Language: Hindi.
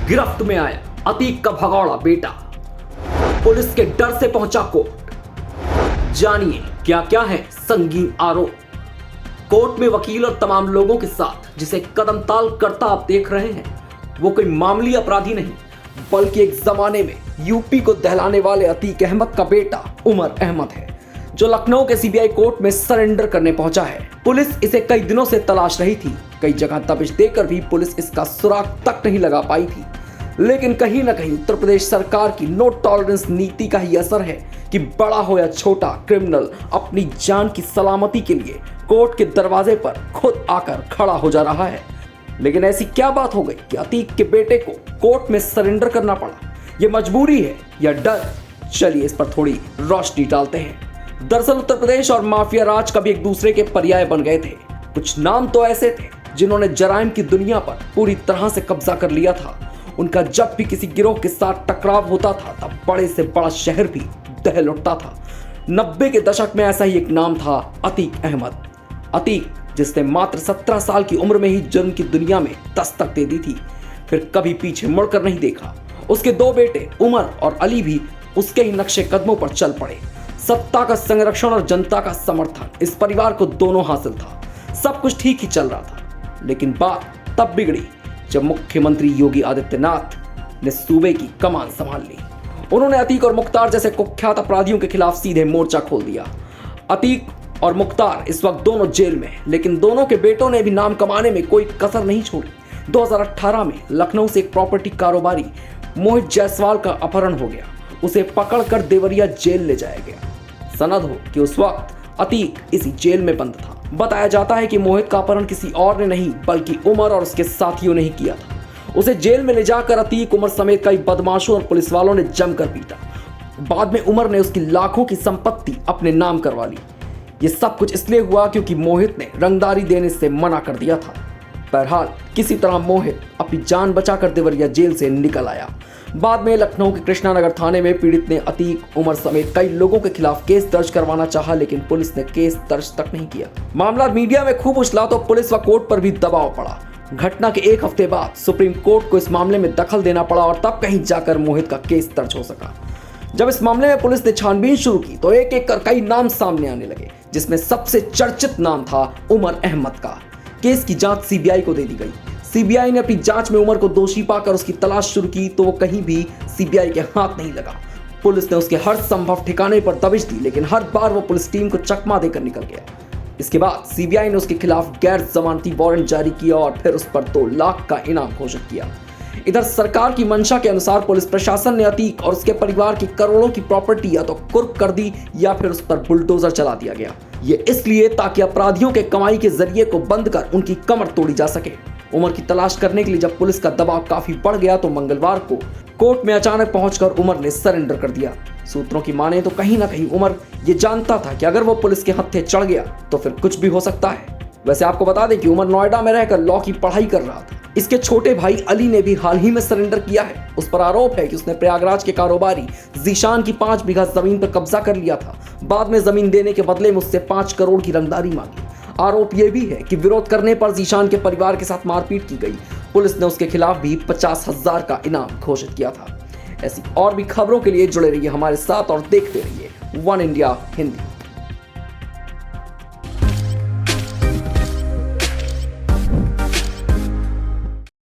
गिरफ्त में आया अतीक का भगौड़ा बेटा, पुलिस के डर से पहुंचा कोर्ट। जानिए क्या क्या है संगीन आरोप। कोर्ट में वकील और तमाम लोगों के साथ जिसे कदम ताल करता आप देख रहे हैं, वो कोई मामूली अपराधी नहीं बल्कि एक जमाने में यूपी को दहलाने वाले अतीक अहमद का बेटा उमर अहमद है, जो लखनऊ के सीबीआई कोर्ट में सरेंडर करने पहुंचा है। पुलिस इसे कई दिनों से तलाश रही थी, कई जगह दबिश देकर भी पुलिस इसका सुराग तक नहीं लगा पाई थी। लेकिन कहीं ना कहीं उत्तर प्रदेश सरकार की नो टॉलरेंस नीति का ही असर है कि बड़ा हो या छोटा क्रिमिनल अपनी जान की सलामती के लिए कोर्ट के दरवाजे पर खुद आकर खड़ा हो जा रहा है। लेकिन ऐसी क्या बात हो गई कि अतीक के बेटे को कोर्ट में सरेंडर करना पड़ा? ये मजबूरी है या डर? चलिए इस पर थोड़ी रोशनी डालते हैं। दरअसल उत्तर प्रदेश और माफिया राज कभी एक दूसरे के पर्याय बन गए थे। कुछ नाम तो ऐसे थे जिन्होंने जराइम की दुनिया पर पूरी तरह से कब्जा कर लिया था। उनका जब भी किसी गिरोह के साथ टकराव होता था तब बड़े से बड़ा शहर भी दहल उठता था। 90 के दशक में ऐसा ही एक नाम था अतीक अहमद। अतीक जिसने मात्र 17 साल की उम्र में ही जुर्म की दुनिया में दस्तक दे दी थी, फिर कभी पीछे मुड़कर नहीं देखा। उसके दो बेटे उमर और अली भी उसके ही नक्शे कदमों पर चल पड़े। सत्ता का संरक्षण और जनता का समर्थन इस परिवार को दोनों हासिल था। सब कुछ ठीक ही चल रहा था, लेकिन बात तब बिगड़ी जब मुख्यमंत्री योगी आदित्यनाथ ने सूबे की कमान संभाल ली। उन्होंने अतीक और मुख्तार जैसे कुख्यात अपराधियों के खिलाफ सीधे मोर्चा खोल दिया। अतीक और मुख्तार इस वक्त दोनों जेल में, लेकिन दोनों के बेटों ने भी नाम कमाने में कोई कसर नहीं छोड़ी। 2018 में लखनऊ से एक प्रॉपर्टी कारोबारी मोहित जायसवाल का अपहरण हो गया। उसे पकड़कर देवरिया जेल ले जाया गया। सनद हो कि उस वक्त अतीक इसी जेल में बंद था। बताया जाता है कि मोहित का अपहरण किसी और ने नहीं बल्कि उमर और उसके साथियों ने ही किया था। उसे जेल में ले जाकर अतीक, उमर समेत कई बदमाशों और पुलिस वालों ने जमकर पीटा। बाद में उमर ने उसकी लाखों की संपत्ति अपने नाम करवा ली। ये सब कुछ इसलिए हुआ क्योंकि मोहित ने रंगदारी देने से मना कर दिया था। बहरहाल किसी तरह मोहित अपनी जान बचाकर देवरिया जेल से निकल आया। बाद में लखनऊ के कृष्णानगर थाने में पीड़ित ने अतीक, उमर समेत कई लोगों के खिलाफ केस दर्ज करवाना चाहा, लेकिन पुलिस ने केस दर्ज तक नहीं किया। मामला मीडिया में खूब उछला तो पुलिस व कोर्ट पर भी दबाव पड़ा। घटना के एक हफ्ते बाद सुप्रीम कोर्ट को इस मामले में दखल देना पड़ा और तब कहीं जाकर मोहित का केस दर्ज हो सका। जब इस मामले में पुलिस ने छानबीन शुरू की तो एक एक कर कई नाम सामने आने लगे, जिसमें सबसे चर्चित नाम था उमर अहमद का। केस की जांच सीबीआई को दे दी गई। सीबीआई ने अपनी जांच में उमर को दोषी पाकर उसकी तलाश शुरू की तो वो कहीं भी सीबीआई के हाथ नहीं लगा। पुलिस ने उसके हर संभव ठिकाने पर दबिश दी, लेकिन हर बार वो पुलिस टीम को चकमा देकर निकल गया। इसके बाद सीबीआई ने उसके खिलाफ गैर जमानती वारंट जारी किया और फिर उस पर 2 लाख का इनाम घोषित किया। इधर सरकार की मंशा के अनुसार पुलिस प्रशासन ने अतीक और उसके परिवार की करोड़ों की प्रॉपर्टी या तो कुर्क कर दी या फिर उस पर बुलडोजर चला दिया गया। ये इसलिए ताकि अपराधियों के कमाई के जरिए को बंद कर उनकी कमर तोड़ी जा सके। उमर की तलाश करने के लिए जब पुलिस का दबाव काफी बढ़ गया तो मंगलवार को कोर्ट में अचानक पहुंचकर उमर ने सरेंडर कर दिया। सूत्रों की माने तो कहीं ना कहीं उमर ये जानता था कि अगर वो पुलिस के हत्थे चढ़ गया तो फिर कुछ भी हो सकता है। वैसे आपको बता दें कि उमर नोएडा में रहकर लॉ की पढ़ाई कर रहा था। इसके छोटे भाई अली ने भी हाल ही में सरेंडर किया है। उस पर आरोप है कि उसने प्रयागराज के कारोबारी जीशान की 5 बीघा जमीन पर कब्जा कर लिया था। बाद में जमीन देने के बदले में उससे 5 करोड़ की रंगदारी मांगी। आरोप यह भी है कि विरोध करने पर जीशान के परिवार के साथ मारपीट की गई। पुलिस ने उसके खिलाफ भी 50,000 का इनाम घोषित किया था। ऐसी और भी खबरों के लिए जुड़े रहिए हमारे साथ और देखते रहिए वन इंडिया हिंदी।